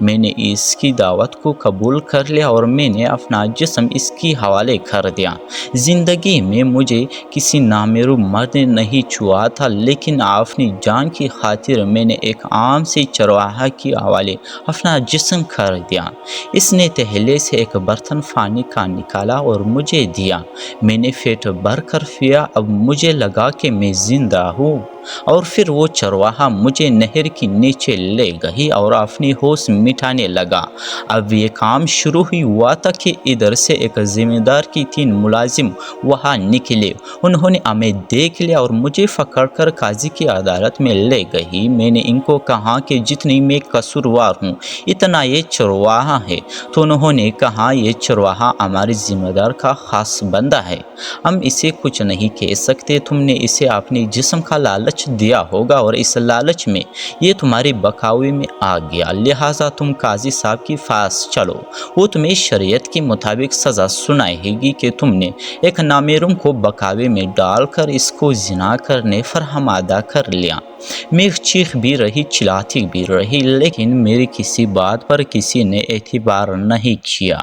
میں نے اس کی دعوت کو قبول کر لیا اور میں نے اپنا جسم اس کی حوالے کر دیا۔ زندگی میں مجھے کسی نامحرم مرد نے نہیں چھوا تھا، لیکن اپنی جان کی خاطر میں نے ایک عام سے چرواہا کے حوالے اپنا جسم کر دیا۔ اس نے تہلے سے ایک برتن پانی کا نکالا اور مجھے دیا۔ میں نے پیٹ بھر کر پیا۔ اب مجھے لگا کہ میں زندہ ہوں، اور پھر وہ چرواہا مجھے نہر کے نیچے لے گئی اور اپنی ہوش مٹانے لگا۔ اب یہ کام شروع ہی ہوا تھا کہ ادھر سے ایک ذمہ دار کی 3 ملازم وہاں نکلے۔ انہوں نے ہمیں دیکھ لیا اور مجھے پکڑ کر قاضی کی عدالت میں لے گئی۔ میں نے ان کو کہا کہ جتنی میں قصوروار ہوں اتنا یہ چرواہا ہے، تو انہوں نے کہا یہ چرواہا ہمارے ذمہ دار کا خاص بندہ ہے، ہم اسے کچھ نہیں کہہ سکتے۔ تم نے اسے اپنے جسم کا لالچ دیا ہوگا اور اس لالچ میں یہ تمہارے بہکاوے میں آ گیا، لہٰذا تم قاضی صاحب کے پاس چلو، وہ تمہیں شریعت کے مطابق سزا سنائے گی کہ تم نے ایک نامحرم کو بہکاوے میں ڈال کر اس کو زنا کرنے پر آمادہ کر لیا۔ میں چیخ بھی رہی، چلاتی بھی رہی، لیکن میری کسی بات پر کسی نے اعتبار نہیں کیا۔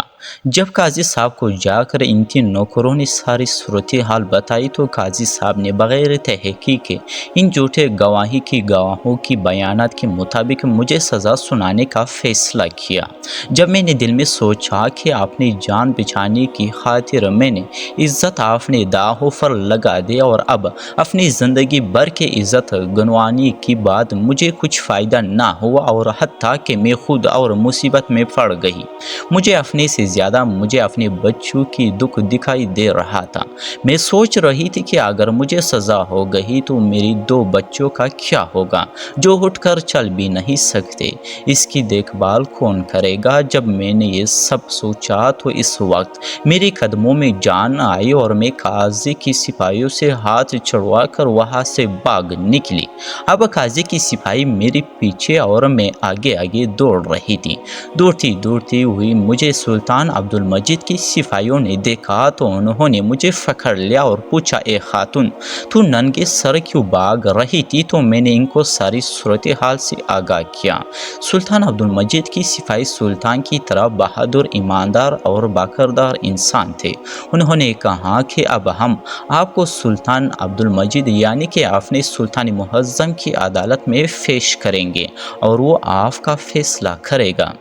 جب قاضی صاحب کو جا کر ان 3 نوکروں نے ساری صورتحال بتائی تو قاضی صاحب نے بغیر تحقیق کے ان جھوٹے گواہی کے گواہوں کی بیانات کے مطابق مجھے سزا سنانے کا فیصلہ کیا۔ جب میں نے دل میں سوچا کہ اپنی جان بچانے کی خاطر میں نے عزت اپنے داؤں پر لگا دی اور اب اپنی زندگی بھر کی عزت گنوانے کے بعد مجھے کچھ فائدہ نہ ہوا اور حتیٰ کہ میں خود اور مصیبت میں پڑ گئی، مجھے اپنے سے زیادہ مجھے اپنے بچوں کی دکھ دکھائی دے رہا تھا۔ میں سوچ رہی تھی کہ اگر مجھے سزا ہو گئی تو میری 2 بچوں کا کیا ہوگا جو اٹھ کر چل بھی نہیں سکتے، اس کی دیکھ بھال کون کرے گا۔ جب میں نے یہ سب سوچا تو اس وقت میرے قدموں میں جان آئی اور میں قاضی کی سپاہیوں سے ہاتھ چھڑوا کر وہاں سے بھاگ نکلی۔ اب قاضی کی سپاہی میرے پیچھے اور میں آگے آگے دوڑ رہی تھی۔ دوڑتی ہوئی مجھے سلطان عبدالمجید کی سپاہیوں نے دیکھا تو انہوں نے مجھے پکڑ لیا اور پوچھا، اے خاتون، تو ننگے سر کیوں بھاگ رہی تھی؟ تو میں نے ان کو ساری صورتحال سے آگاہ کیا۔ سلطان عبدالمجید کی سپاہی سلطان کی طرح بہادر، ایماندار اور باکردار انسان تھے۔ انہوں نے کہا کہ اب ہم آپ کو سلطان عبدالمجید یعنی کہ اپنے سلطان معظم کی عدالت میں پیش کریں گے اور وہ آپ کا فیصلہ کرے گا۔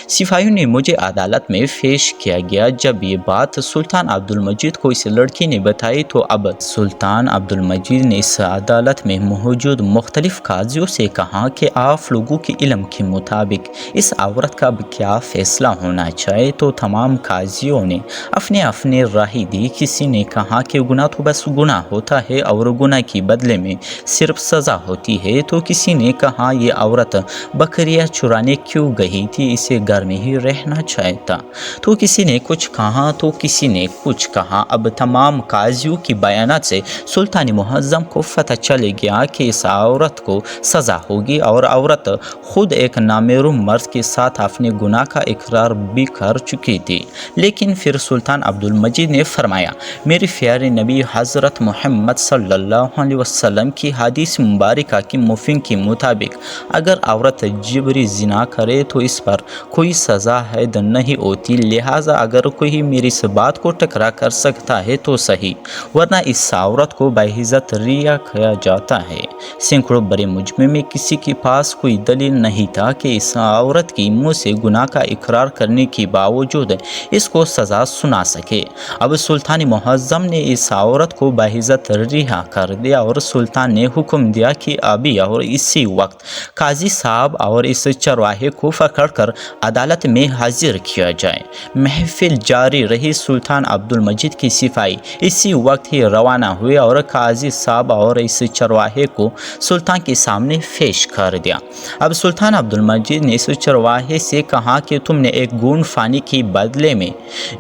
سپاہیوں نے مجھے عدالت میں پیش کیا گیا۔ جب یہ بات سلطان عبدالمجید کو اس لڑکی نے بتائی تو اب سلطان عبدالمجید نے اس عدالت میں موجود مختلف قاضیوں سے کہا کہ آپ لوگوں کے علم کے مطابق اس عورت کا کیا فیصلہ ہونا چاہیے۔ تو تمام قاضیوں نے اپنے رائے دی۔ کسی نے کہا کہ گناہ تو بس گناہ ہوتا ہے اور گناہ کے بدلے میں صرف سزا ہوتی ہے۔ تو کسی نے کہا یہ عورت بکریاں چرانے کیوں گئی تھی، اسے گھر میں ہی رہنا چاہیے تھا۔ تو کسی نے کچھ کہا تو کسی نے کچھ کہا۔ اب تمام قاضیوں کی بیانات سے سلطان معظم کو پتہ چل گیا کہ اس عورت کو سزا ہوگی، اور عورت خود ایک نامحرم مرد کے ساتھ اپنے گناہ کا اقرار بھی کر چکی تھی۔ لیکن پھر سلطان عبدالمجید نے فرمایا، میرے پیارے نبی حضرت محمد صلی اللہ علیہ وسلم کی حدیث مبارکہ کے مفہوم کے مطابق اگر عورت جبری زنا کرے تو اس پر کوئی سزا عائد نہیں ہوتی، لہٰذا اگر کوئی میری اس بات کو ٹکرا کر سکتا ہے تو صحیح، ورنہ اس عورت کو باعزت رہا کیا جاتا ہے۔ سینکڑوں بڑے مجمع میں کسی کے پاس کوئی دلیل نہیں تھا کہ اس عورت کی منہ سے گناہ کا اقرار کرنے کے باوجود اس کو سزا سنا سکے۔ اب سلطان معظم نے اس عورت کو باعزت رہا کر دیا اور سلطان نے حکم دیا کہ ابھی اور اسی وقت قاضی صاحب اور اس چرواہے کو پکڑ کر عدالت میں حاضر کیا جائے۔ محفل جاری رہی۔ سلطان عبدالمجید کی سپاہی اسی وقت ہی روانہ ہوئے اور قاضی صاحب اور اس چرواہے کو سلطان کے سامنے پیش کر دیا۔ اب سلطان عبدالمجید نے اس چرواہے سے کہا کہ تم نے ایک گھونٹ پانی کے بدلے میں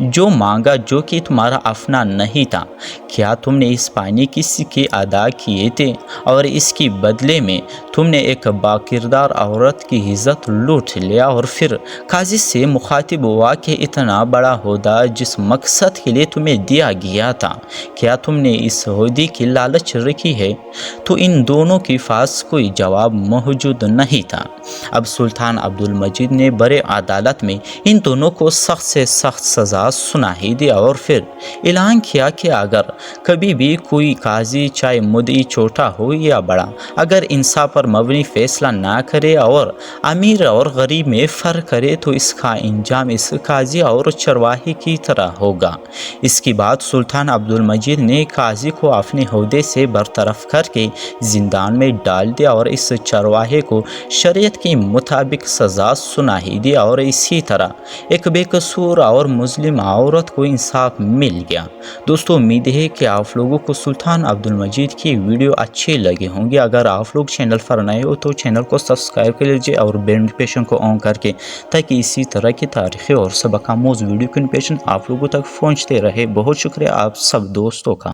جو مانگا جو کہ تمہارا اپنا نہیں تھا، کیا تم نے اس پانی کے سکے ادا کیے تھے؟ اور اس کے بدلے میں تم نے ایک باکردار عورت کی عزت لوٹ لیا اور پھر قاضی سے مخاطب ہوا کہ اتنا بڑا عہدہ جس مقصد کے لیے تمہیں دیا گیا تھا، کیا تم نے اس عہدے کی لالچ رکھی ہے؟ تو ان دونوں کے پاس کوئی جواب موجود نہیں تھا۔ اب سلطان عبد المجید نے برے عدالت میں ان دونوں کو سخت سے سخت سزا سنائی دی اور پھر اعلان کیا کہ اگر کبھی بھی کوئی قاضی، چاہے مدعی چھوٹا ہو یا بڑا، اگر انصاف پر مبنی فیصلہ نہ کرے اور امیر اور غریب میں فرق کرے تو اس کا انجام اس قاضی اور چرواہے کی طرح ہوگا۔ اس کے بعد سلطان عبد المجید نے قاضی کو اپنے عہدے سے برطرف کر کے زندان میں ڈال دیا اور اس چرواہے کو شریعت کے مطابق سزا سنائی دی اور اسی طرح ایک بے قصور اور مظلوم عورت کو انصاف مل گیا۔ دوستو، امید ہے کہ آپ لوگوں کو سلطان عبد المجید کی ویڈیو اچھے لگے ہوں گے۔ اگر آپ لوگ چینل پر نئے ہو تو چینل کو سبسکرائب کر لیجئے اور بیل نوٹیفکیشن کو آن کر کے، تاکہ اسی طرح کی تاریخی اور سبق آموز ویڈیو کی نوٹیفکیشن آپ لوگوں تک پہنچتے رہے۔ بہت شکریہ آپ سب دوستوں کا۔